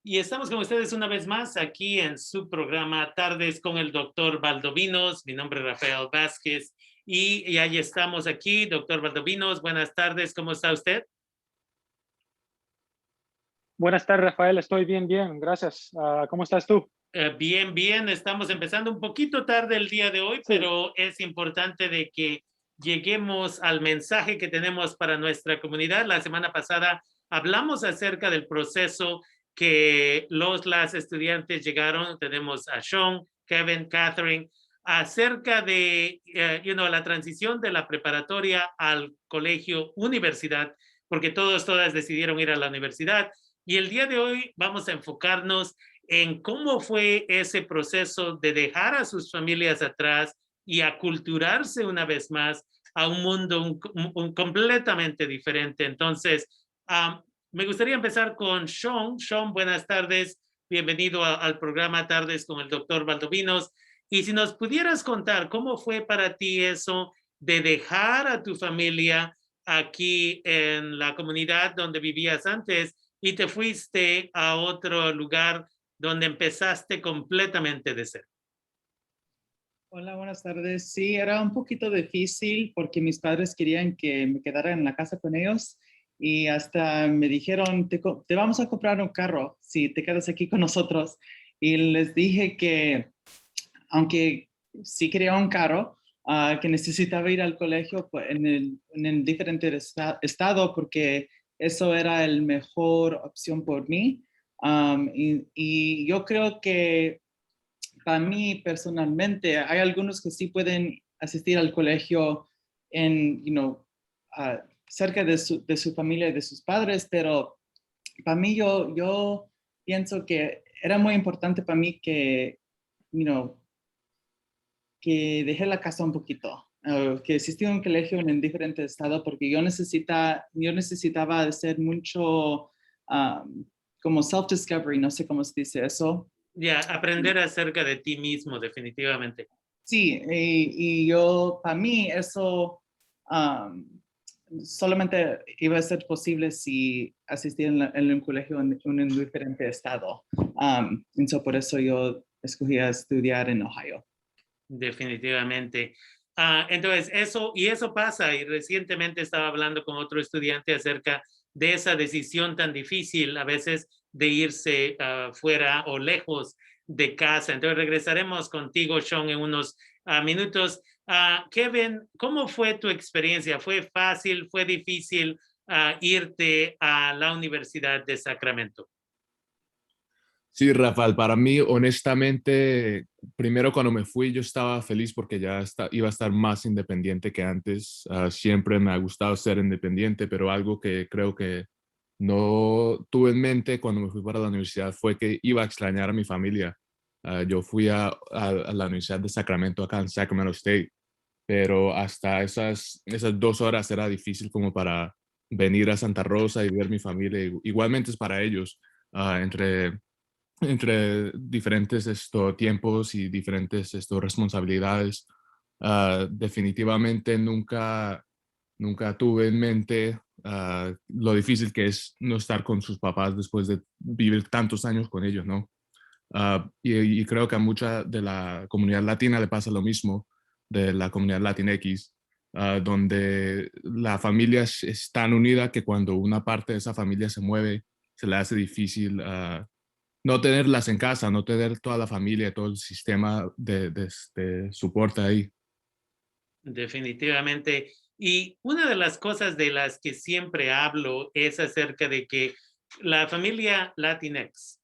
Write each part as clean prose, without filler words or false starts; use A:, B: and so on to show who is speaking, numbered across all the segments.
A: Y estamos con ustedes una vez más aquí en su programa Tardes con el doctor Valdovinos. Mi nombre es Rafael Vázquez y ahí estamos aquí. Doctor Valdovinos, buenas tardes. ¿Cómo está usted?
B: Buenas tardes, Rafael. Estoy bien, bien. Gracias. ¿Cómo estás tú?
A: Bien, bien. Estamos empezando un poquito tarde el día de hoy,
B: Sí,
A: pero es importante de que lleguemos al mensaje que tenemos para nuestra comunidad. La semana pasada hablamos acerca del proceso que las estudiantes llegaron. Tenemos a Sean, Kevin, Catherine, acerca de la transición de la preparatoria al colegio universidad, porque todas decidieron ir a la universidad. Y el día de hoy vamos a enfocarnos en cómo fue ese proceso de dejar a sus familias atrás y aculturarse una vez más a un mundo completamente diferente. Entonces, me gustaría empezar con Sean. Sean, buenas tardes. Bienvenido al programa Tardes con el doctor Valdovinos. Y si nos pudieras contar cómo fue para ti eso de dejar a tu familia aquí en la comunidad donde vivías antes y te fuiste a otro lugar donde empezaste completamente de cero.
C: Hola, buenas tardes. Sí, era un poquito difícil porque mis padres querían que me quedara en la casa con ellos y hasta me dijeron, te vamos a comprar un carro si te quedas aquí con nosotros. Y les dije que aunque sí quería un carro, que necesitaba ir al colegio pues, en el diferente estado porque eso era la mejor opción por mí. Y yo creo que para mí personalmente, hay algunos que sí pueden asistir al colegio cerca de su familia y de sus padres, pero para mí yo pienso que era muy importante para mí you know, que dejé la casa un poquito, que existía un colegio en diferente estado porque yo necesitaba hacer mucho como self-discovery, no sé cómo se dice eso.
A: Ya, aprender acerca de ti mismo, definitivamente.
C: Sí, y yo, para mí, eso solamente iba a ser posible si asistía en un colegio en un diferente estado. Entonces, por eso yo escogí a estudiar en Ohio.
A: Definitivamente. Entonces, eso pasa, y recientemente estaba hablando con otro estudiante acerca de esa decisión tan difícil a veces de irse fuera o lejos de casa. Entonces, regresaremos contigo, Sean, en unos minutos. Kevin, ¿cómo fue tu experiencia? ¿Fue fácil, fue difícil irte a la Universidad de Sacramento?
D: Sí, Rafael, para mí, honestamente, primero cuando me fui yo estaba feliz porque iba a estar más independiente que antes. Siempre me ha gustado ser independiente, pero algo que creo que no tuve en mente cuando me fui para la universidad fue que iba a extrañar a mi familia. Yo fui a la Universidad de Sacramento, acá en Sacramento State, pero hasta esas 2 horas era difícil como para venir a Santa Rosa y ver mi familia. Igualmente es para ellos, entre diferentes tiempos y diferentes responsabilidades. Definitivamente nunca tuve en mente lo difícil que es no estar con sus papás después de vivir tantos años con ellos, ¿no? Y creo que a mucha de la comunidad latina le pasa lo mismo, de la comunidad Latinx, donde la familia es tan unida que cuando una parte de esa familia se mueve, se le hace difícil no tenerlas en casa, no tener toda la familia, todo el sistema de soporte ahí.
A: Definitivamente. Y una de las cosas de las que siempre hablo es acerca de que la familia Latinx,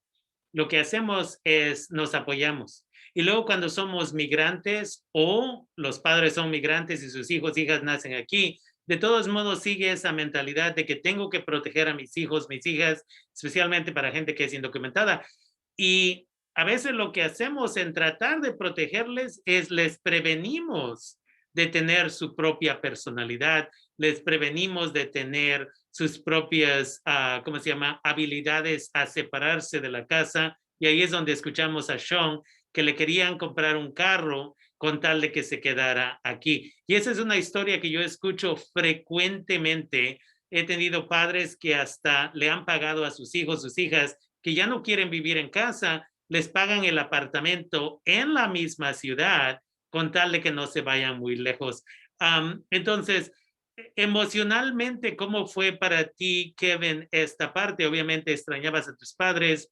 A: lo que hacemos es nos apoyamos. Y luego cuando somos migrantes o los padres son migrantes y sus hijos, hijas nacen aquí, de todos modos sigue esa mentalidad de que tengo que proteger a mis hijos, mis hijas, especialmente para gente que es indocumentada. Y a veces lo que hacemos en tratar de protegerles es les prevenimos de tener su propia personalidad, les prevenimos de tener sus propias, ¿cómo se llama?, habilidades a separarse de la casa. Y ahí es donde escuchamos a Sean que le querían comprar un carro con tal de que se quedara aquí. Y esa es una historia que yo escucho frecuentemente. He tenido padres que hasta le han pagado a sus hijos, sus hijas, que ya no quieren vivir en casa, les pagan el apartamento en la misma ciudad con tal de que no se vayan muy lejos. Entonces, emocionalmente, ¿cómo fue para ti, Kevin, esta parte? Obviamente extrañabas a tus padres,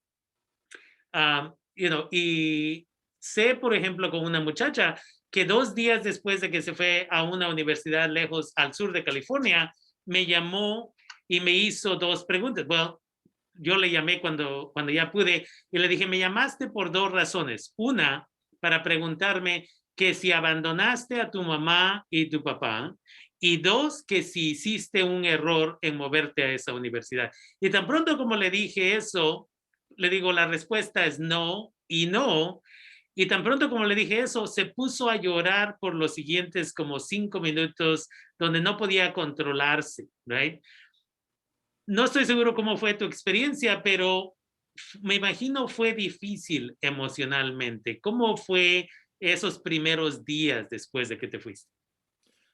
A: y sé, por ejemplo, con una muchacha que 2 días después de que se fue a una universidad lejos al sur de California, me llamó y me hizo 2 preguntas. Bueno, yo le llamé cuando ya pude y le dije, me llamaste por 2 razones. Una, para preguntarme que si abandonaste a tu mamá y tu papá, y 2, que si hiciste un error en moverte a esa universidad. Y tan pronto como le dije eso, le digo, la respuesta es no y no. Y tan pronto como le dije eso, se puso a llorar por los siguientes como 5 minutos, donde no podía controlarse, right? No estoy seguro cómo fue tu experiencia, pero me imagino fue difícil emocionalmente. ¿Cómo fue esos primeros días después de que te fuiste?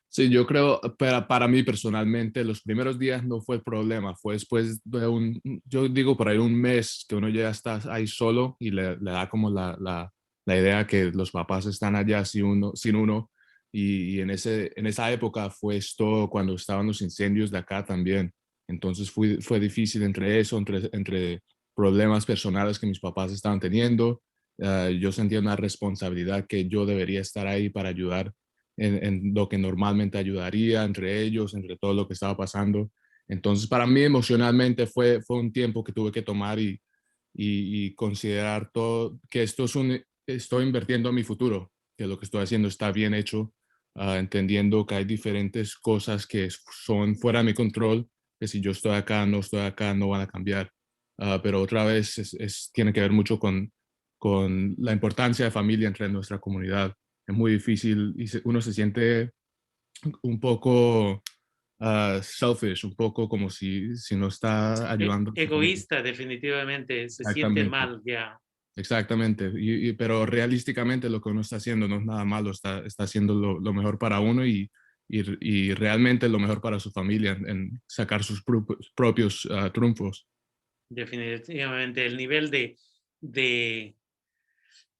D: Sí, yo creo, para mí personalmente, los primeros días no fue el problema, fue después de yo digo por ahí un mes que uno ya está ahí solo y le da como la idea que los papás están allá sin uno. Y en esa época fue esto cuando estaban los incendios de acá también. Entonces fue difícil entre eso, entre problemas personales que mis papás estaban teniendo. Yo sentía una responsabilidad que yo debería estar ahí para ayudar en lo que normalmente ayudaría entre ellos, entre todo lo que estaba pasando. Entonces, para mí emocionalmente fue un tiempo que tuve que tomar y considerar todo, que estoy invirtiendo en mi futuro, que lo que estoy haciendo está bien hecho, entendiendo que hay diferentes cosas que son fuera de mi control, que si yo estoy acá, no van a cambiar. Pero otra vez tiene que ver mucho con la importancia de familia entre nuestra comunidad. Es muy difícil y uno se siente un poco selfish, un poco como si no está ayudando a su familia.
A: Egoísta, definitivamente, se siente
D: Exactamente,
A: mal ya.
D: exactamente. Pero realísticamente lo que uno está haciendo no es nada malo, está haciendo lo mejor para uno y realmente lo mejor para su familia en sacar sus propios triunfos.
A: Definitivamente, el nivel de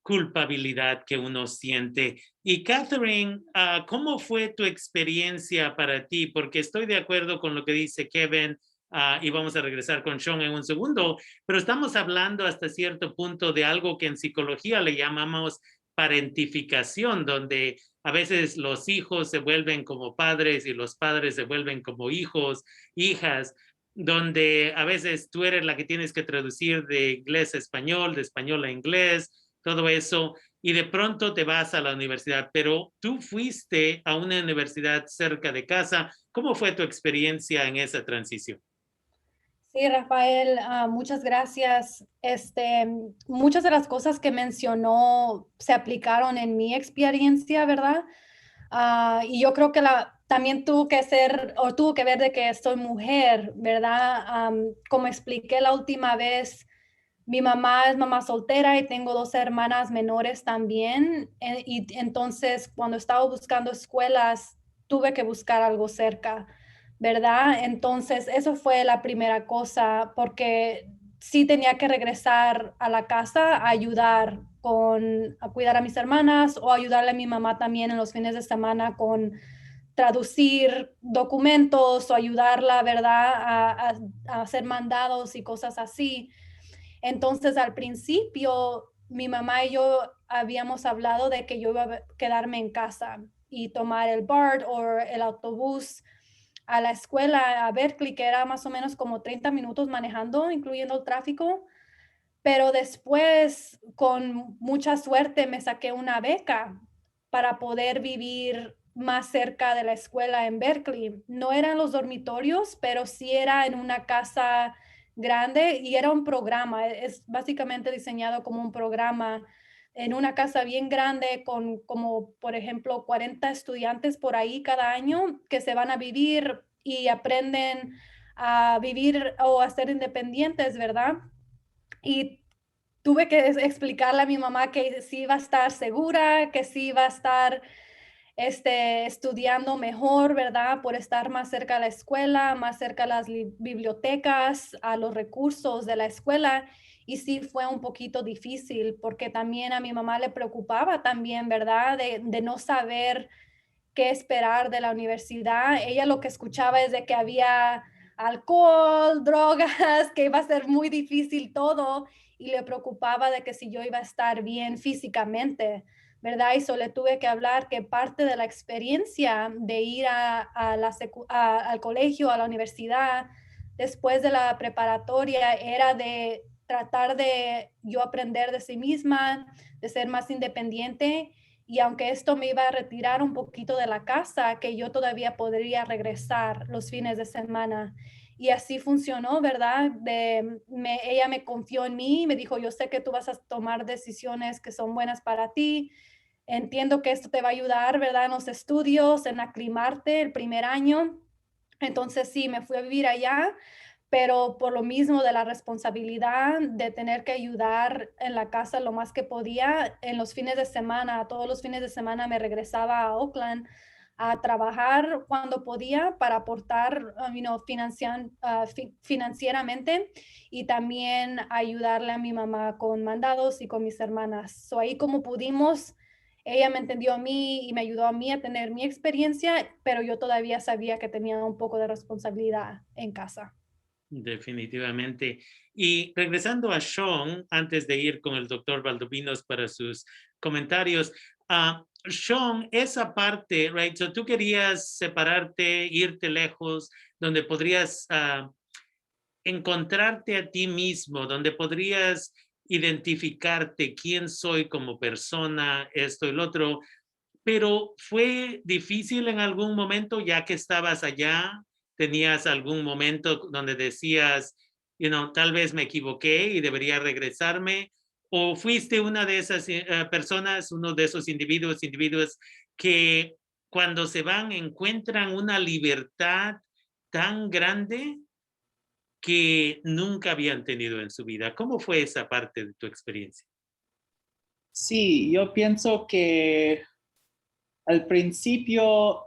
A: culpabilidad que uno siente. Y Catherine, ¿cómo fue tu experiencia para ti? Porque estoy de acuerdo con lo que dice Kevin, y vamos a regresar con Sean en un segundo, pero estamos hablando hasta cierto punto de algo que en psicología le llamamos parentificación, donde a veces los hijos se vuelven como padres y los padres se vuelven como hijos, hijas, donde a veces tú eres la que tienes que traducir de inglés a español, de español a inglés, todo eso, y de pronto te vas a la universidad, pero tú fuiste a una universidad cerca de casa. ¿Cómo fue tu experiencia en esa transición?
E: Sí, Rafael, muchas gracias. Muchas de las cosas que mencionó se aplicaron en mi experiencia, ¿verdad? Y yo creo que también tuvo que ver de que soy mujer, ¿verdad? Como expliqué la última vez, mi mamá es mamá soltera y tengo 2 hermanas menores también. Y entonces, cuando estaba buscando escuelas, tuve que buscar algo cerca, ¿verdad? Entonces, eso fue la primera cosa, porque sí tenía que regresar a la casa a ayudar a cuidar a mis hermanas o ayudarle a mi mamá también en los fines de semana con traducir documentos o ayudarla, ¿verdad? A hacer mandados y cosas así. Entonces, al principio, mi mamá y yo habíamos hablado de que yo iba a quedarme en casa y tomar el BART o el autobús a la escuela a Berkeley, que era más o menos como 30 minutos manejando, incluyendo el tráfico. Pero después, con mucha suerte, me saqué una beca para poder vivir más cerca de la escuela en Berkeley. No eran los dormitorios, pero sí era en una casa grande y era un programa. Es básicamente diseñado como un programa en una casa bien grande con como, por ejemplo, 40 estudiantes por ahí cada año que se van a vivir y aprenden a vivir o a ser independientes, ¿verdad? Y tuve que explicarle a mi mamá que sí iba a estar segura, que sí iba a estar estudiando mejor, ¿verdad? Por estar más cerca de la escuela, más cerca de las bibliotecas, a los recursos de la escuela. y sí fue un poquito difícil porque también a mi mamá le preocupaba también, ¿verdad? De no saber qué esperar de la universidad. Ella lo que escuchaba es de que había alcohol, drogas, que iba a ser muy difícil todo y le preocupaba de que si yo iba a estar bien físicamente, ¿verdad? Y solo le tuve que hablar que parte de la experiencia de ir al colegio, a la universidad, después de la preparatoria, era de tratar de yo aprender de sí misma, de ser más independiente y aunque esto me iba a retirar un poquito de la casa, que yo todavía podría regresar los fines de semana. Y así funcionó, ¿verdad? Ella me confió en mí, me dijo, yo sé que tú vas a tomar decisiones que son buenas para ti. Entiendo que esto te va a ayudar, ¿verdad? En los estudios, en aclimarte el primer año. Entonces sí, me fui a vivir allá, pero por lo mismo de la responsabilidad de tener que ayudar en la casa lo más que podía, en los fines de semana, todos los fines de semana me regresaba a Oakland a trabajar cuando podía para aportar, financieramente y también ayudarle a mi mamá con mandados y con mis hermanas. So, ahí como pudimos, ella me entendió a mí y me ayudó a mí a tener mi experiencia, pero yo todavía sabía que tenía un poco de responsabilidad en casa.
A: Definitivamente. Y regresando a Sean, antes de ir con el doctor Valdovinos para sus comentarios, Sean, esa parte, right? So tú querías separarte, irte lejos, donde podrías encontrarte a ti mismo, donde podrías identificarte quién soy como persona, esto y lo otro. Pero fue difícil en algún momento, ya que estabas allá, tenías algún momento donde decías, tal vez me equivoqué y debería regresarme, o fuiste una de esas personas, uno de esos individuos que cuando se van encuentran una libertad tan grande que nunca habían tenido en su vida. ¿Cómo fue esa parte de tu experiencia?
C: Sí, yo pienso que al principio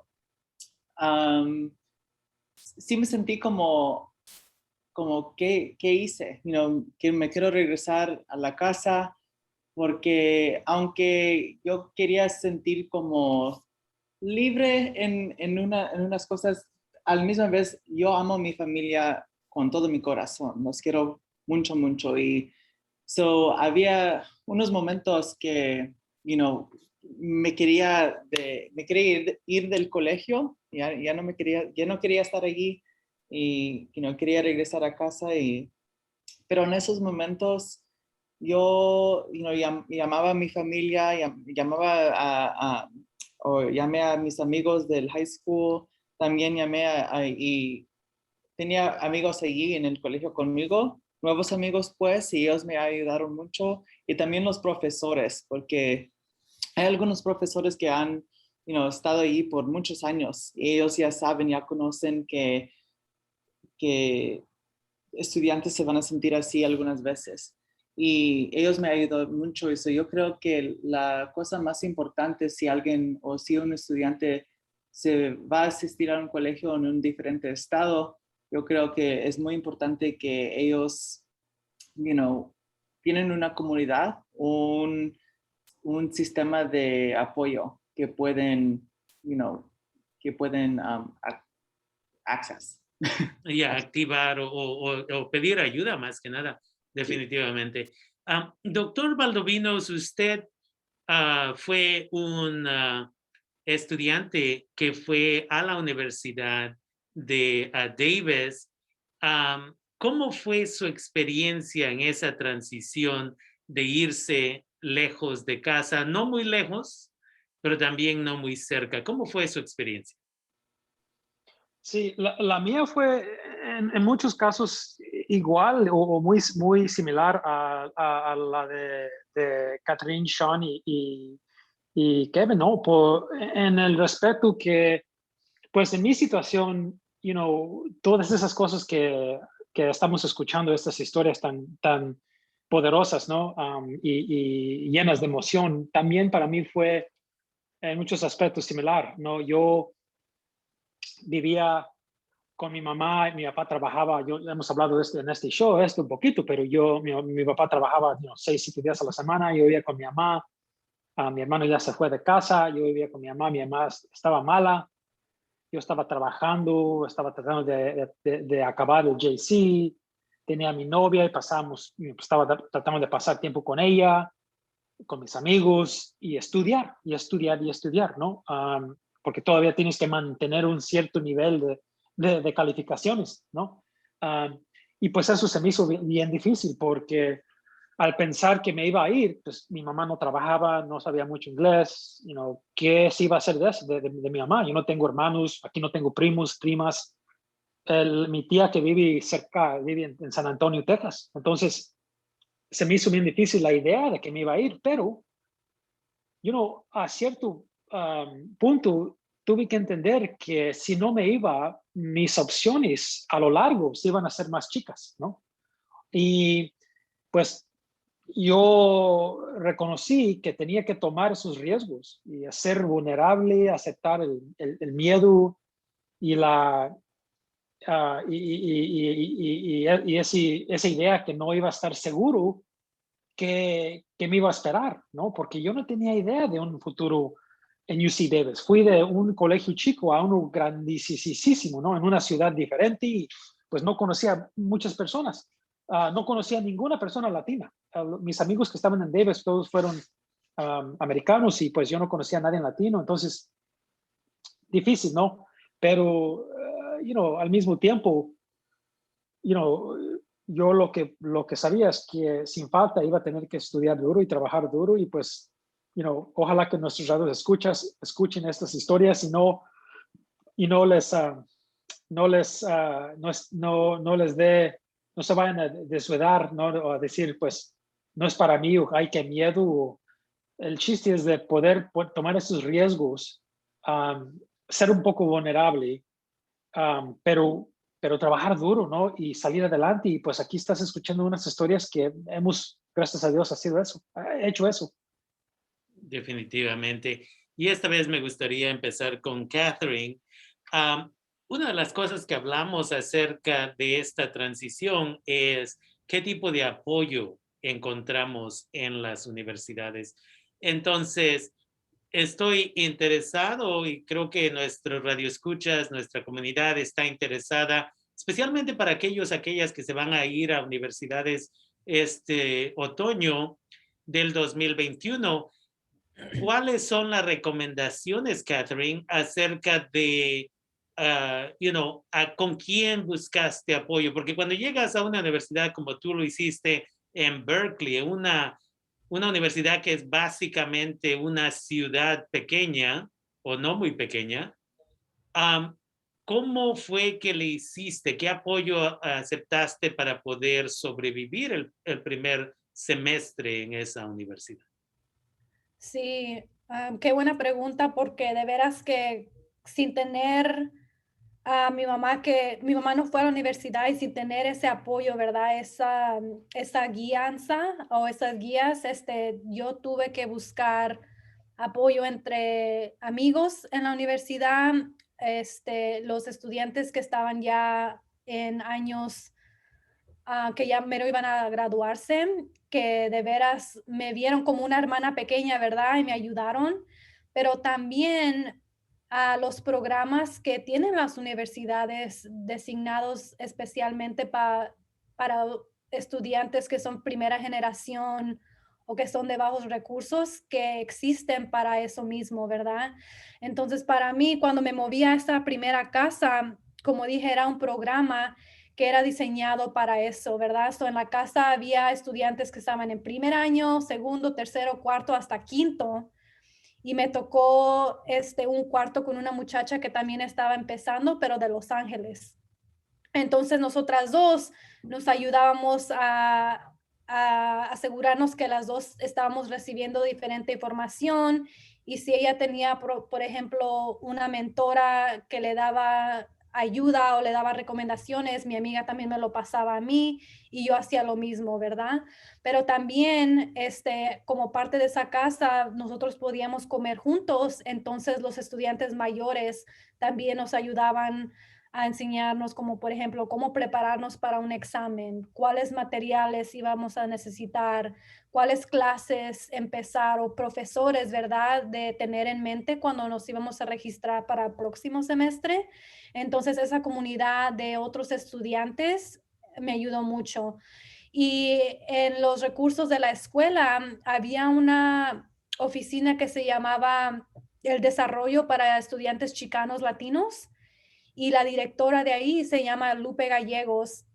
C: sí me sentí como ¿qué hice? Que me quiero regresar a la casa porque aunque yo quería sentir como libre en unas cosas, al misma vez yo amo a mi familia con todo mi corazón, los quiero mucho, mucho y había unos momentos que, me quería ir del colegio, ya no quería estar allí y quería regresar a casa pero en esos momentos yo llamaba a mi familia, llamé a mis amigos del high school, también y tenía amigos allí en el colegio conmigo, nuevos amigos pues, y ellos me ayudaron mucho, y también los profesores, porque hay algunos profesores que han estado allí por muchos años, y ellos ya saben, ya conocen que estudiantes se van a sentir así algunas veces. Y ellos me ayudaron mucho eso. Yo creo que la cosa más importante si alguien o si un estudiante se va a asistir a un colegio en un diferente estado, yo creo que es muy importante que ellos, tienen una comunidad, un sistema de apoyo que pueden, access.
A: Ya, activar o pedir ayuda más que nada, definitivamente. Doctor Valdovinos, usted fue un estudiante que fue a la Universidad de Davis. ¿Cómo fue su experiencia en esa transición de irse lejos de casa? No muy lejos, pero también no muy cerca. ¿Cómo fue su experiencia?
B: Sí, la mía fue en muchos casos igual o muy, muy similar a la de Catherine, Sean y Kevin, ¿no? En el respeto que, pues en mi situación, todas esas cosas que estamos escuchando, estas historias tan poderosas, ¿no? Y llenas de emoción, también para mí fue en muchos aspectos similar, ¿no? Yo vivía con mi mamá y mi papá trabajaba, hemos hablado de esto en este show, un poquito, pero mi papá trabajaba 6, 7 días a la semana, yo vivía con mi mamá, mi hermano ya se fue de casa, yo vivía con mi mamá estaba mala, yo estaba trabajando, estaba tratando de acabar el JC, tenía a mi novia y estaba tratando de pasar tiempo con ella, con mis amigos y estudiar, ¿no? Porque todavía tienes que mantener un cierto nivel de calificaciones, ¿no? Y pues eso se me hizo bien difícil porque al pensar que me iba a ir, pues mi mamá no trabajaba, no sabía mucho inglés, ¿qué se iba a hacer de mi mamá? Yo no tengo hermanos, aquí no tengo primos, primas. Mi tía que vive en San Antonio, Texas. Entonces, se me hizo bien difícil la idea de que me iba a ir, pero, a cierto punto tuve que entender que si no me iba, mis opciones a lo largo se iban a ser más chicas, ¿no? Y pues yo reconocí que tenía que tomar esos riesgos y ser vulnerable, aceptar el miedo y esa idea que no iba a estar seguro que me iba a esperar, ¿no? Porque yo no tenía idea de un futuro en UC Davis. Fui de un colegio chico a uno grandísimo, ¿no? En una ciudad diferente y pues no conocía muchas personas. No conocía ninguna persona latina. Mis amigos que estaban en Davis todos fueron americanos y pues yo no conocía a nadie latino. Entonces, difícil, ¿no? Pero, al mismo tiempo, yo lo que sabía es que sin falta iba a tener que estudiar duro y trabajar duro y pues, ojalá que nuestros radios escuchen estas historias y no les, no se vayan a desudar, ¿no? O a decir, pues, no es para mí, o ay, qué miedo. El chiste es de poder tomar esos riesgos, ser un poco vulnerable, pero trabajar duro, ¿no? Y salir adelante. Y pues aquí estás escuchando unas historias que gracias a Dios, hecho eso.
A: Definitivamente. Y esta vez me gustaría empezar con Catherine. Una de las cosas que hablamos acerca de esta transición es qué tipo de apoyo encontramos en las universidades. Entonces, estoy interesado y creo que nuestros radioescuchas, nuestra comunidad está interesada, especialmente para aquellas que se van a ir a universidades este otoño del 2021. ¿Cuáles son las recomendaciones, Catherine, acerca de, con quién buscaste apoyo? Porque cuando llegas a una universidad como tú lo hiciste en Berkeley, una universidad que es básicamente una ciudad pequeña o no muy pequeña, ¿cómo fue que le hiciste? ¿Qué apoyo aceptaste para poder sobrevivir el primer semestre en esa universidad?
E: Sí, qué buena pregunta, porque de veras que sin tener a mi mamá no fue a la universidad y sin tener ese apoyo, ¿verdad? Esa guianza o esas guías, yo tuve que buscar apoyo entre amigos en la universidad, los estudiantes que estaban ya en años que ya mero iban a graduarse, que de veras me vieron como una hermana pequeña, ¿verdad? Y me ayudaron, pero también a los programas que tienen las universidades designados especialmente para estudiantes que son primera generación o que son de bajos recursos, que existen para eso mismo, ¿verdad? Entonces, para mí, cuando me moví a esa primera casa, como dije, era un programa que era diseñado para eso, ¿verdad? En la casa había estudiantes que estaban en primer año, segundo, tercero, cuarto, hasta quinto. Y me tocó un cuarto con una muchacha que también estaba empezando, pero de Los Ángeles. Entonces nosotras dos nos ayudábamos a asegurarnos que las dos estábamos recibiendo diferente información, y si ella tenía, por ejemplo, una mentora que le daba ayuda o le daba recomendaciones, mi amiga también me lo pasaba a mí y yo hacía lo mismo, ¿verdad? Pero también, como parte de esa casa, nosotros podíamos comer juntos, entonces los estudiantes mayores también nos ayudaban a enseñarnos como, por ejemplo, cómo prepararnos para un examen, cuáles materiales íbamos a necesitar, cuáles clases empezar o profesores, ¿verdad?, de tener en mente cuando nos íbamos a registrar para el próximo semestre. Entonces, esa comunidad de otros estudiantes me ayudó mucho. Y en los recursos de la escuela había una oficina que se llamaba el Desarrollo para Estudiantes Chicanos Latinos y la directora de ahí se llama Lupe Gallegos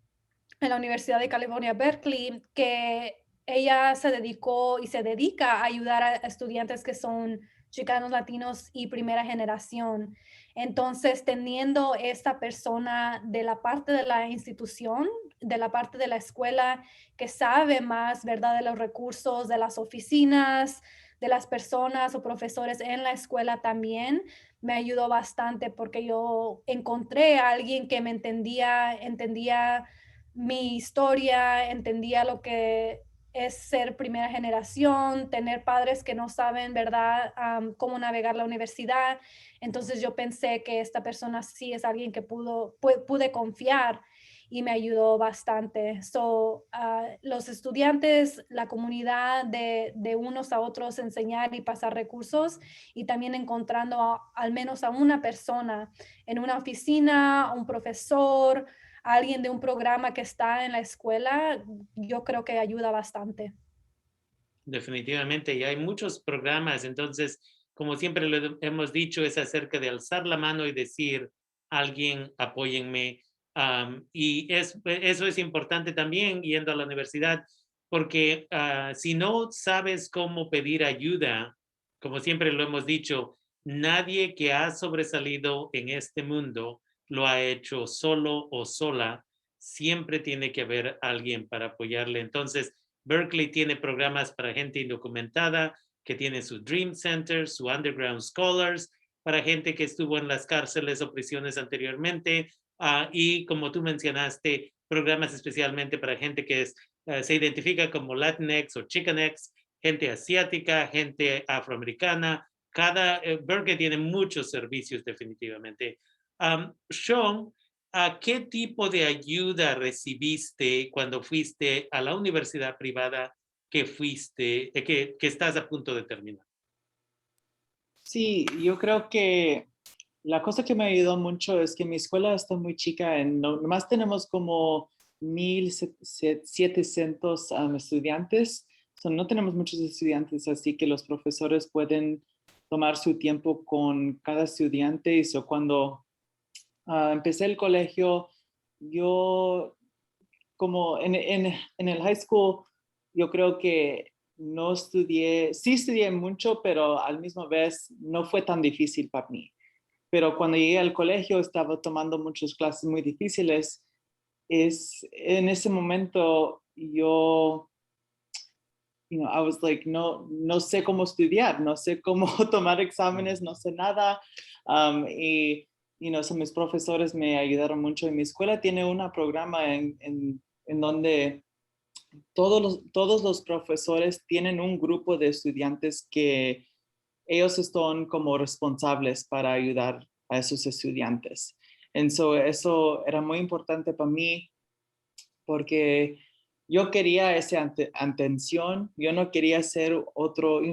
E: en la Universidad de California, Berkeley, que ella se dedicó y se dedica a ayudar a estudiantes que son chicanos, latinos y primera generación. Entonces, teniendo esta persona de la parte de la institución, de la parte de la escuela, que sabe más, ¿verdad?, de los recursos, de las oficinas, de las personas o profesores en la escuela también, me ayudó bastante porque yo encontré a alguien que me entendía mi historia, entendía lo que es ser primera generación, tener padres que no saben, ¿verdad?, cómo navegar la universidad. Entonces yo pensé que esta persona sí es alguien que pude confiar y me ayudó bastante. Los estudiantes, la comunidad de unos a otros, enseñar y pasar recursos y también encontrando al menos a una persona en una oficina, un profesor, alguien de un programa que está en la escuela, yo creo que ayuda bastante.
A: Definitivamente, y hay muchos programas, entonces, como siempre lo hemos dicho, es acerca de alzar la mano y decir, alguien, apóyenme. Y eso es importante también yendo a la universidad, porque si no sabes cómo pedir ayuda, como siempre lo hemos dicho, nadie que ha sobresalido en este mundo lo ha hecho solo o sola, siempre tiene que haber alguien para apoyarle. Entonces, Berkeley tiene programas para gente indocumentada, que tiene su Dream Center, su Underground Scholars, para gente que estuvo en las cárceles o prisiones anteriormente, y como tú mencionaste, programas especialmente para gente que se identifica como Latinx o Chicanx, gente asiática, gente afroamericana. Berkeley tiene muchos servicios definitivamente. Sean, ¿qué tipo de ayuda recibiste cuando fuiste a la universidad privada que estás a punto de terminar?
C: Sí, yo creo que la cosa que me ayudó mucho es que mi escuela está muy chica, nomás tenemos como 1,700 estudiantes, no tenemos muchos estudiantes, así que los profesores pueden tomar su tiempo con cada estudiante. Y cuando empecé el colegio, yo como en el high school, yo creo que no estudié, sí estudié mucho, pero al mismo vez no fue tan difícil para mí. Pero cuando llegué al colegio estaba tomando muchas clases muy difíciles. En ese momento yo, I was like, no sé cómo estudiar, no sé cómo tomar exámenes, no sé nada. Y mis profesores me ayudaron mucho. Y mi escuela tiene un programa en donde todos los profesores tienen un grupo de estudiantes que ellos están como responsables para ayudar a esos estudiantes. Eso era muy importante para mí porque yo quería esa atención, yo no quería ser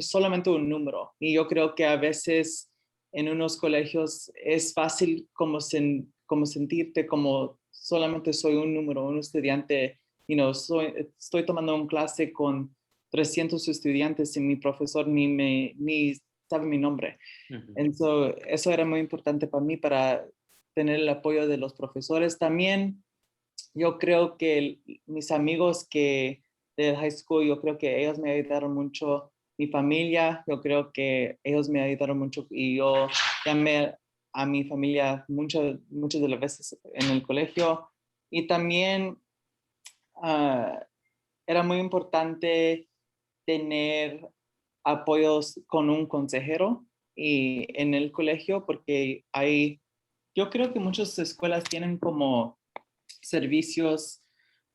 C: solamente un número. Y yo creo que a veces en unos colegios es fácil como sentirte como solamente soy un número, un estudiante. Estoy tomando una clase con 300 estudiantes y mi profesor ni sabe mi nombre. Eso era muy importante para mí, para tener el apoyo de los profesores. También yo creo que mis amigos del high school, yo creo que ellos me ayudaron mucho. Mi familia, yo creo que ellos me ayudaron mucho y yo llamé a mi familia muchas de las veces en el colegio. Y también era muy importante tener apoyos con un consejero y en el colegio, porque yo creo que muchas escuelas tienen como servicios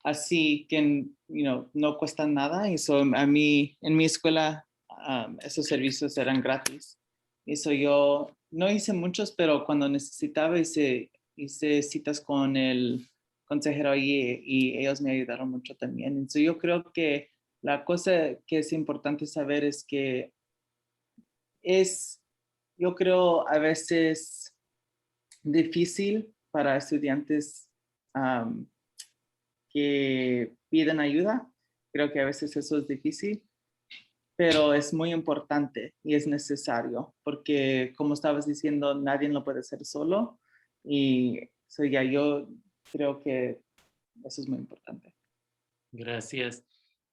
C: así que no cuestan nada. Y en mi escuela esos servicios eran gratis. Yo no hice muchos, pero cuando necesitaba hice hice citas con el consejero y ellos me ayudaron mucho también. Entonces yo creo que la cosa que es importante saber es que yo creo a veces difícil para estudiantes que piden ayuda. Creo que a veces eso es difícil, pero es muy importante y es necesario porque, como estabas diciendo, nadie lo puede hacer solo y yo creo que eso es muy importante.
A: Gracias.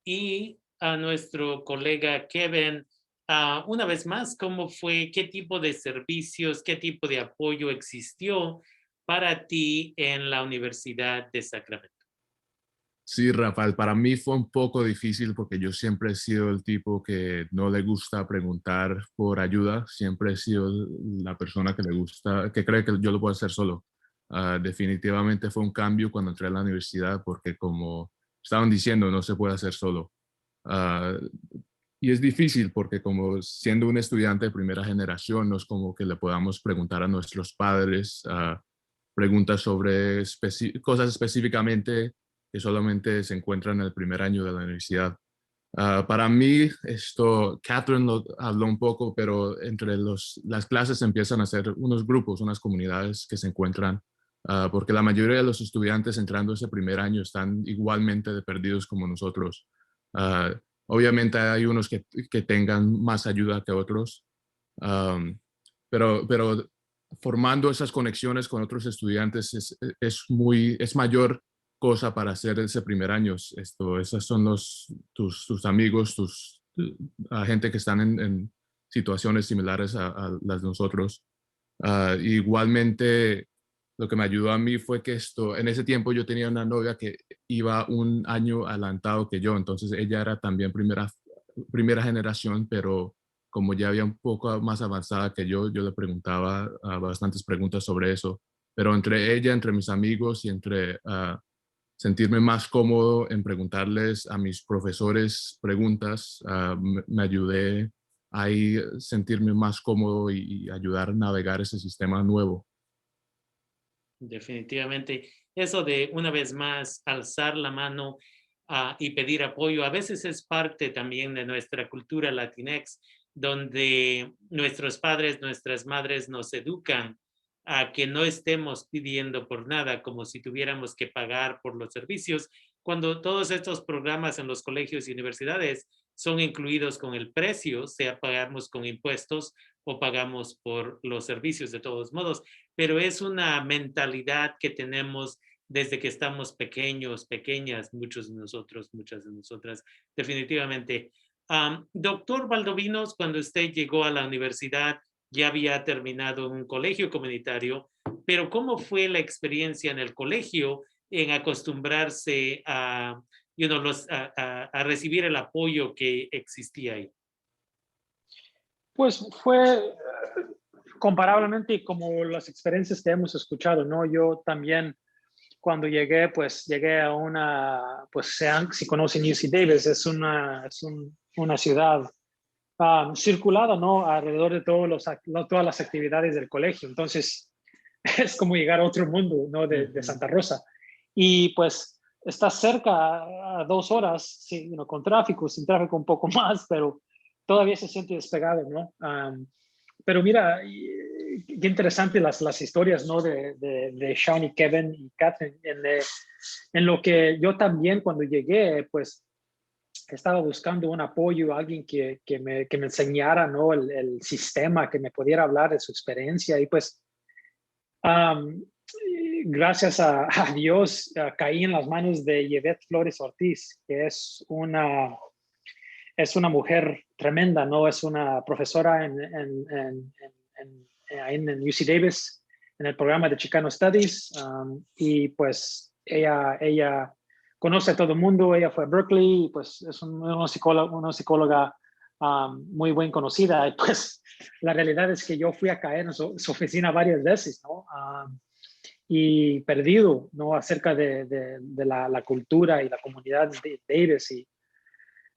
A: Y a nuestro colega Kevin, una vez más, ¿cómo fue? ¿Qué tipo de servicios, qué tipo de apoyo existió para ti en la Universidad de Sacramento?
D: Sí, Rafael, para mí fue un poco difícil porque yo siempre he sido el tipo que no le gusta preguntar por ayuda. Siempre he sido la persona que le gusta, que cree que yo lo puedo hacer solo. Definitivamente fue un cambio cuando entré a la universidad porque como estaban diciendo, no se puede hacer solo. Ah, y es difícil porque como siendo un estudiante de primera generación, no es como que le podamos preguntar a nuestros padres preguntas sobre cosas específicamente que solamente se encuentran en el primer año de la universidad. Para mí, Catherine lo habló un poco, pero entre las clases empiezan a ser unos grupos, unas comunidades que se encuentran, porque la mayoría de los estudiantes entrando ese primer año están igualmente de perdidos como nosotros. Obviamente hay unos que tengan más ayuda que otros, pero formando esas conexiones con otros estudiantes es mayor cosa para hacer ese primer año. Esos son tus amigos, gente que están en situaciones similares a las de nosotros. Igualmente, lo que me ayudó a mí fue que en ese tiempo yo tenía una novia que iba un año adelantado que yo, entonces ella era también primera generación, pero como ya había un poco más avanzada que yo le preguntaba bastantes preguntas sobre eso. Pero entre ella, entre mis amigos y entre sentirme más cómodo en preguntarles a mis profesores preguntas, me ayudé ahí sentirme más cómodo y ayudar a navegar ese sistema nuevo.
A: Definitivamente. Eso de una vez más alzar la mano y pedir apoyo, a veces es parte también de nuestra cultura latinex, donde nuestros padres, nuestras madres nos educan a que no estemos pidiendo por nada, como si tuviéramos que pagar por los servicios, cuando todos estos programas en los colegios y universidades son incluidos con el precio, sea pagamos con impuestos o pagamos por los servicios de todos modos, pero es una mentalidad que tenemos desde que estamos pequeños, pequeñas, muchos de nosotros, muchas de nosotras, definitivamente. Doctor Valdovinos, cuando usted llegó a la universidad, ya había terminado un colegio comunitario, pero ¿cómo fue la experiencia en el colegio en acostumbrarse a recibir el apoyo que existía ahí?
B: Pues fue comparablemente como las experiencias que hemos escuchado, ¿no? Yo también cuando llegué, pues llegué a pues si conocen UC Davis, es una ciudad circulada, ¿no? Alrededor de todas las actividades del colegio. Entonces, es como llegar a otro mundo, ¿no? De Santa Rosa. Y pues está cerca a 2 horas, sí, con tráfico, sin tráfico un poco más, pero todavía se siente despegado, ¿no? Pero mira, qué interesante las historias, ¿no? De Sean y Kevin y Catherine, en lo que yo también cuando llegué, pues estaba buscando un apoyo, alguien que me enseñara, ¿no? El sistema, que me pudiera hablar de su experiencia y pues gracias a Dios caí en las manos de Yvette Flores Ortiz, que es una mujer tremenda, ¿no? Es una profesora en UC Davis, en el programa de Chicano Studies, y pues ella conoce a todo el mundo, ella fue a Berkeley, pues es una psicóloga muy bien conocida, y pues la realidad es que yo fui a caer en su oficina varias veces, ¿no? Y perdido, ¿no? Acerca de la cultura y la comunidad de Davis, y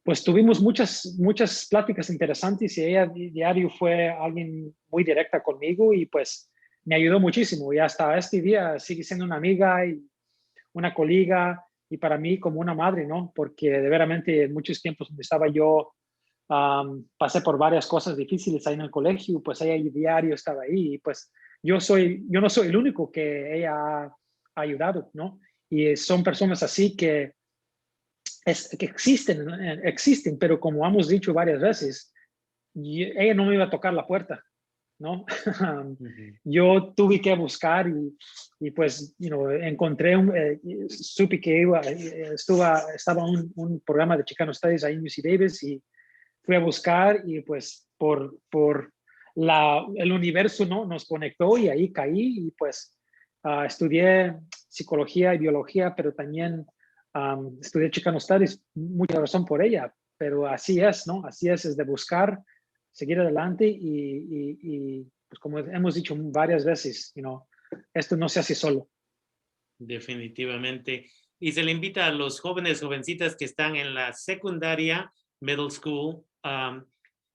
B: pues tuvimos muchas pláticas interesantes y ella diario fue alguien muy directa conmigo y pues me ayudó muchísimo y hasta este día sigue siendo una amiga y una colega y para mí como una madre, ¿no? Porque de veramente en muchos tiempos donde estaba yo, pasé por varias cosas difíciles ahí en el colegio, pues ella diario estaba ahí y pues yo no soy el único que ella ha ayudado, ¿no? Y son personas así que existen, pero como hemos dicho varias veces, ella no me iba a tocar la puerta, ¿no? Yo tuve que buscar y pues, encontré, supe que estaba un programa de Chicano Studies ahí en UC Davis y fui a buscar y pues por el universo, ¿no? Nos conectó y ahí caí y pues estudié psicología y biología, pero también estudié Chicano Studies, mucha razón por ella, pero así es, ¿no? Así es de buscar, seguir adelante y pues como hemos dicho varias veces, esto no se hace solo.
A: Definitivamente. Y se le invita a los jóvenes, jovencitas que están en la secundaria, middle school,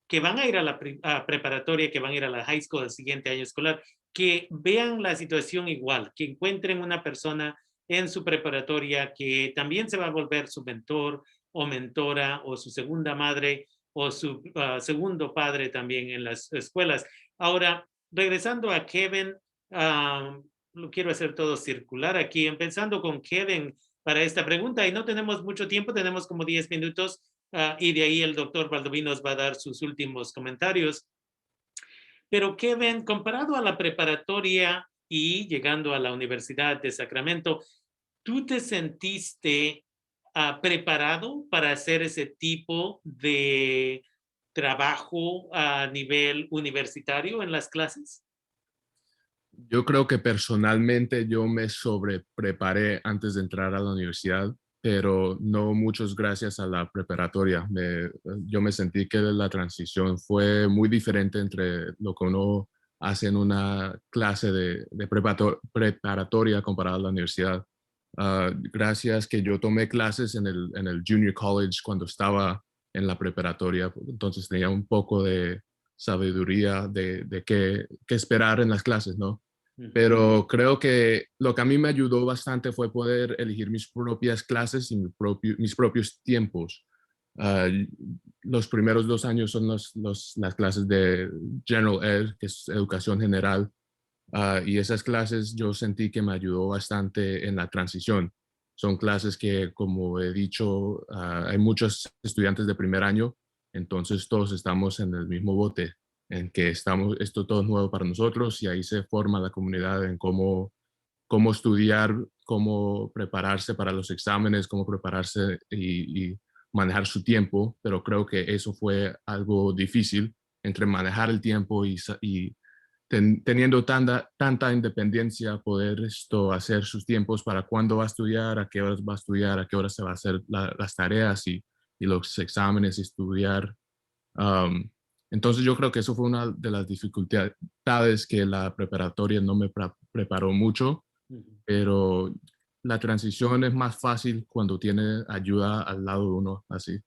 A: que van a ir a la preparatoria, que van a ir a la high school el siguiente año escolar, que vean la situación igual, que encuentren una persona en su preparatoria que también se va a volver su mentor o mentora o su segunda madre o su segundo padre también en las escuelas. Ahora, regresando a Kevin, lo quiero hacer todo circular aquí, empezando con Kevin para esta pregunta y no tenemos mucho tiempo, tenemos como 10 minutos y de ahí el doctor Baldoví nos va a dar sus últimos comentarios. Pero Kevin, comparado a la preparatoria y llegando a la Universidad de Sacramento, ¿tú te sentiste preparado para hacer ese tipo de trabajo a nivel universitario en las clases?
D: Yo creo que personalmente yo me sobrepreparé antes de entrar a la universidad, pero no muchos gracias a la preparatoria. Yo me sentí que la transición fue muy diferente entre lo que uno hace en una clase de preparatoria comparada a la universidad. Gracias que yo tomé clases en el Junior College cuando estaba en la preparatoria, entonces tenía un poco de sabiduría de qué esperar en las clases, ¿no? Pero creo que lo que a mí me ayudó bastante fue poder elegir mis propias clases y mis propios tiempos. Los primeros 2 años son las clases de General Ed, que es educación general, y esas clases yo sentí que me ayudó bastante en la transición. Son clases que, como he dicho, hay muchos estudiantes de primer año, entonces todos estamos en el mismo bote, en que esto todo es nuevo para nosotros y ahí se forma la comunidad en cómo estudiar, cómo prepararse para los exámenes, cómo prepararse y manejar su tiempo, pero creo que eso fue algo difícil entre manejar el tiempo y teniendo tanta independencia, poder hacer sus tiempos para cuándo va a estudiar, a qué horas va a estudiar, a qué horas se va a hacer las tareas y los exámenes, estudiar. Entonces yo creo que eso fue una de las dificultades que la preparatoria no me preparó mucho, pero la transición es más fácil cuando tiene ayuda al lado de uno así.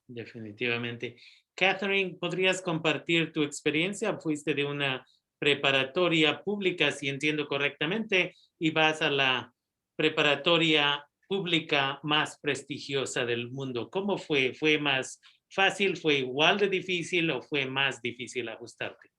A: Definitivamente. Catherine, ¿podrías compartir tu experiencia? Fuiste de una preparatoria pública, si entiendo correctamente, y vas a la preparatoria pública más prestigiosa del mundo. ¿Cómo fue? ¿Fue más fácil? ¿Fue igual de difícil o fue más difícil ajustarte?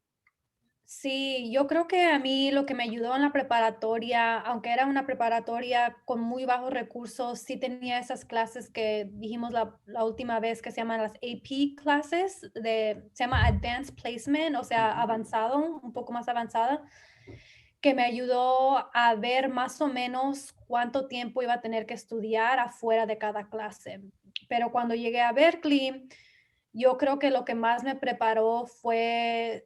E: Sí, yo creo que a mí lo que me ayudó en la preparatoria, aunque era una preparatoria con muy bajos recursos, sí tenía esas clases que dijimos la última vez que se llaman las AP clases, se llama Advanced Placement, o sea, avanzado, un poco más avanzada, que me ayudó a ver más o menos cuánto tiempo iba a tener que estudiar afuera de cada clase. Pero cuando llegué a Berkeley, yo creo que lo que más me preparó fue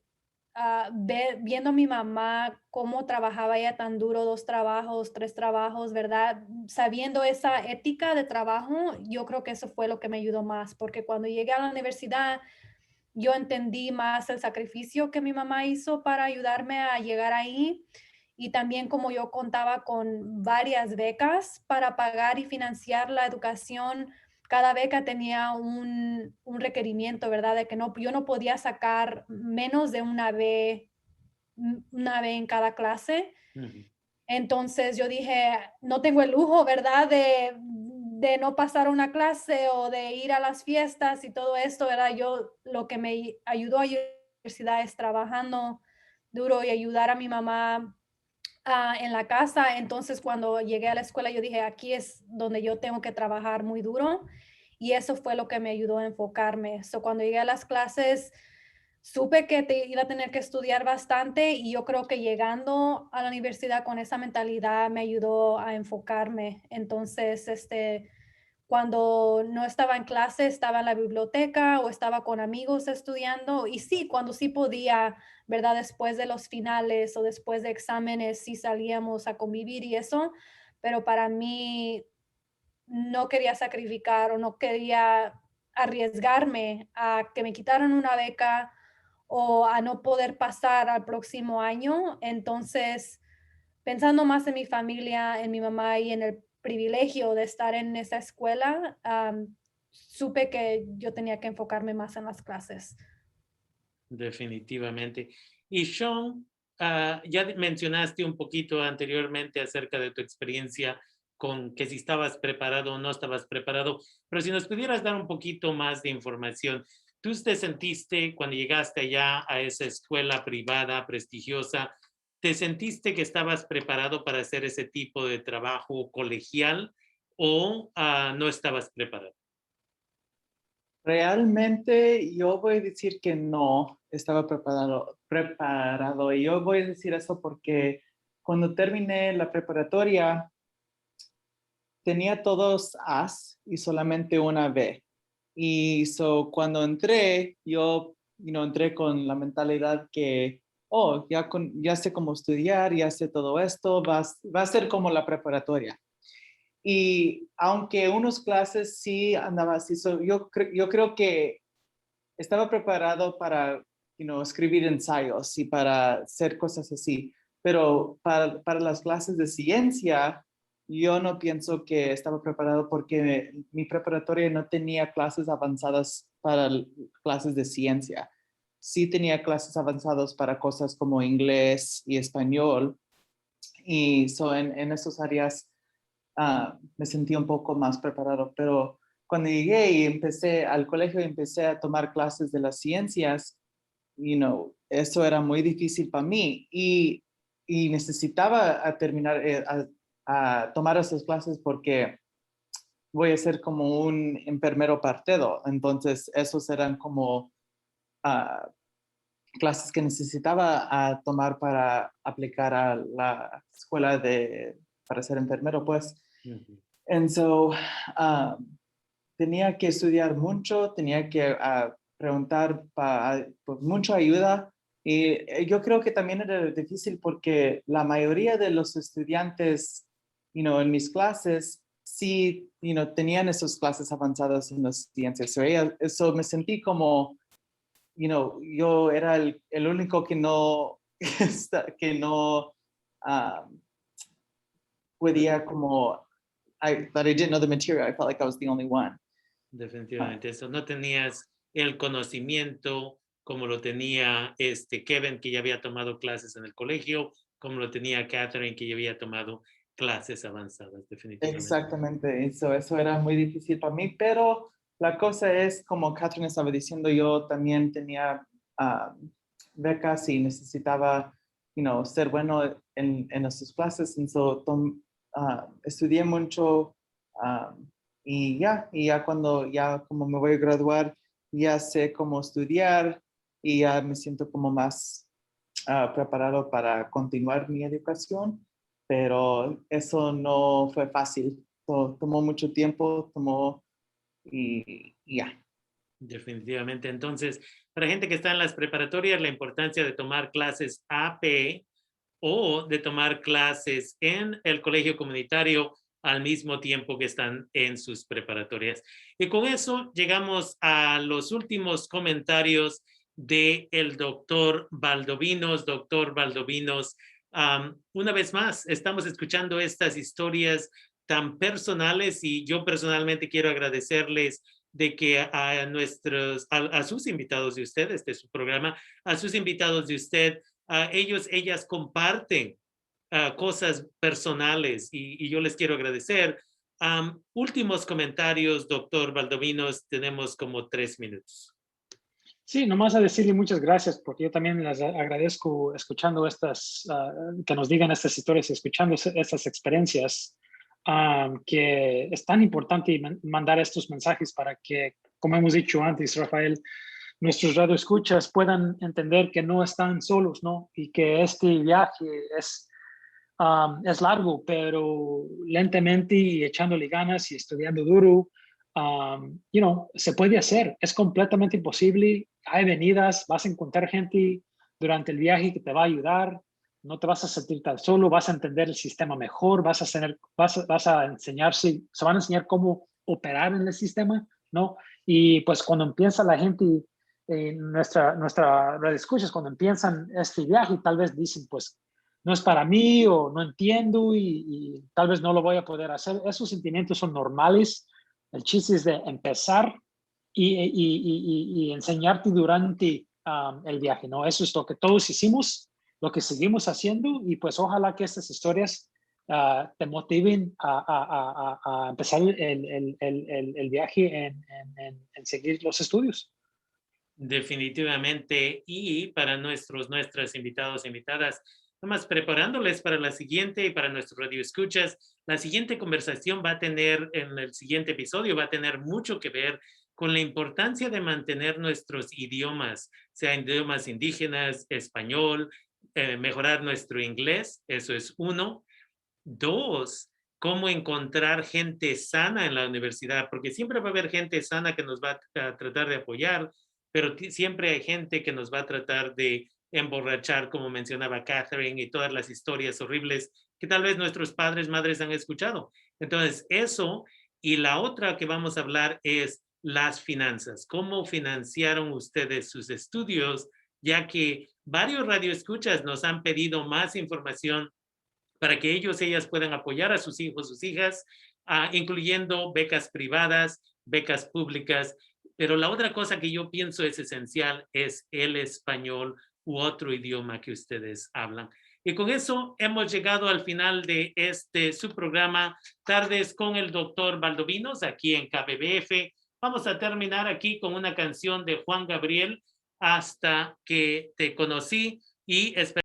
E: viendo a mi mamá cómo trabajaba ella tan duro, 2 trabajos, 3 trabajos, ¿verdad? Sabiendo esa ética de trabajo, yo creo que eso fue lo que me ayudó más, porque cuando llegué a la universidad, yo entendí más el sacrificio que mi mamá hizo para ayudarme a llegar ahí y también como yo contaba con varias becas para pagar y financiar la educación. Cada beca tenía un requerimiento, ¿verdad? De que yo no podía sacar menos de una B una vez en cada clase.
A: Ujú.
E: Entonces yo dije, no tengo el lujo, ¿verdad? De no pasar una clase o de ir a las fiestas y todo esto, ¿verdad? Yo lo que me ayudó a ir a la universidad es trabajando duro y ayudar a mi mamá en la casa. Entonces cuando llegué a la escuela yo dije, aquí es donde yo tengo que trabajar muy duro y eso fue lo que me ayudó a enfocarme. So, cuando llegué a las clases, supe que iba a tener que estudiar bastante y yo creo que llegando a la universidad con esa mentalidad me ayudó a enfocarme. Entonces, cuando no estaba en clase, estaba en la biblioteca o estaba con amigos estudiando. Y sí, cuando sí podía, ¿verdad? Después de los finales o después de exámenes, sí salíamos a convivir y eso. Pero para mí no quería sacrificar o no quería arriesgarme a que me quitaran una beca o a no poder pasar al próximo año. Entonces, pensando más en mi familia, en mi mamá y en el privilegio de estar en esa escuela, supe que yo tenía que enfocarme más en las clases.
A: Definitivamente. Y Sean, ya mencionaste un poquito anteriormente acerca de tu experiencia con que si estabas preparado o no estabas preparado, pero si nos pudieras dar un poquito más de información. ¿Tú te sentiste cuando llegaste allá a esa escuela privada prestigiosa, te sentiste que estabas preparado para hacer ese tipo de trabajo colegial o no estabas preparado?
C: Realmente yo voy a decir que no estaba preparado. Y yo voy a decir eso porque cuando terminé la preparatoria tenía todos A's y solamente una B. Y cuando entré, yo entré con la mentalidad que, oh, ya sé cómo estudiar, ya sé todo esto, va a ser como la preparatoria. Y aunque unas clases sí andaba así, yo creo que estaba preparado para escribir ensayos y para hacer cosas así, pero para las clases de ciencia, yo no pienso que estaba preparado porque mi preparatoria no tenía clases avanzadas para clases de ciencia. Sí tenía clases avanzadas para cosas como inglés y español, y en esas áreas me sentí un poco más preparado, pero cuando llegué y empecé al colegio y empecé a tomar clases de las ciencias, eso era muy difícil para mí y necesitaba terminar a tomar esas clases porque voy a ser como un enfermero partero. Entonces, esos eran como ah, clases que necesitaba tomar para aplicar a la escuela para ser enfermero, pues.
A: Ujú.
C: And so, tenía que estudiar mucho, tenía que preguntar por mucha ayuda. Y yo creo que también era difícil porque la mayoría de los estudiantes, en mis clases, sí, tenían esas clases avanzadas en las ciencias. Eso me sentí como, yo era el único que no, que no podía como, that I didn't know the material. I felt like I was the only one.
A: Definitivamente eso. No tenías el conocimiento como lo tenía Kevin, que ya había tomado clases en el colegio, como lo tenía Catherine, que ya había tomado clases avanzadas, definitivamente.
C: Exactamente, eso era muy difícil para mí, pero la cosa es, como Catherine estaba diciendo, yo también tenía becas y necesitaba, ser bueno en esas clases, entonces estudié mucho y ya cuando, ya como me voy a graduar, ya sé cómo estudiar y ya me siento como más preparado para continuar mi educación, pero eso no fue fácil. Tomó mucho tiempo, y ya.
A: Definitivamente. Entonces, para gente que está en las preparatorias, la importancia de tomar clases AP o de tomar clases en el colegio comunitario al mismo tiempo que están en sus preparatorias. Y con eso llegamos a los últimos comentarios del doctor Valdovinos. Doctor Valdovinos, una vez más, estamos escuchando estas historias tan personales y yo personalmente quiero agradecerles de que a sus invitados de usted, este es su programa, a sus invitados de usted ellas comparten cosas personales y yo les quiero agradecer. Últimos comentarios, doctor Valdovinos, tenemos como 3 minutos.
B: Sí, nomás a decirle muchas gracias, porque yo también les agradezco escuchando que nos digan estas historias y escuchando estas experiencias, que es tan importante mandar estos mensajes para que, como hemos dicho antes, Rafael, nuestros radioescuchas puedan entender que no están solos, ¿no? Y que este viaje es largo, pero lentamente y echándole ganas y estudiando duro, se puede hacer. Es completamente posible. Hay venidas, vas a encontrar gente durante el viaje que te va a ayudar. No te vas a sentir tan solo, vas a entender el sistema mejor, vas a enseñarse, se van a enseñar cómo operar en el sistema, ¿no? Y pues cuando empieza la gente, nuestra red escuchas, cuando empiezan este viaje, tal vez dicen, pues, no es para mí o no entiendo y tal vez no lo voy a poder hacer. Esos sentimientos son normales. El chiste es de empezar y enseñarte durante el viaje, ¿no? Eso es lo que todos hicimos, lo que seguimos haciendo y pues ojalá que estas historias te motiven a empezar el viaje en seguir los estudios.
A: Definitivamente. Y para nuestras invitados e invitadas, nomás preparándoles para la siguiente y para nuestros radioescuchas, la siguiente conversación va a tener, en el siguiente episodio, va a tener mucho que ver con la importancia de mantener nuestros idiomas, sean idiomas indígenas, español, mejorar nuestro inglés, eso es 1. 2, cómo encontrar gente sana en la universidad, porque siempre va a haber gente sana que nos va a tratar de apoyar, pero siempre hay gente que nos va a tratar de emborrachar, como mencionaba Catherine, y todas las historias horribles que tal vez nuestros padres, madres han escuchado. Entonces, eso, y la otra que vamos a hablar es las finanzas. ¿Cómo financiaron ustedes sus estudios? Ya que varios radioescuchas nos han pedido más información para que ellas puedan apoyar a sus hijos, sus hijas, incluyendo becas privadas, becas públicas. Pero la otra cosa que yo pienso es esencial es el español u otro idioma que ustedes hablan. Y con eso hemos llegado al final de su programa Tardes con el Dr. Valdovinos aquí en KBBF. Vamos a terminar aquí con una canción de Juan Gabriel, Hasta que te conocí, y espero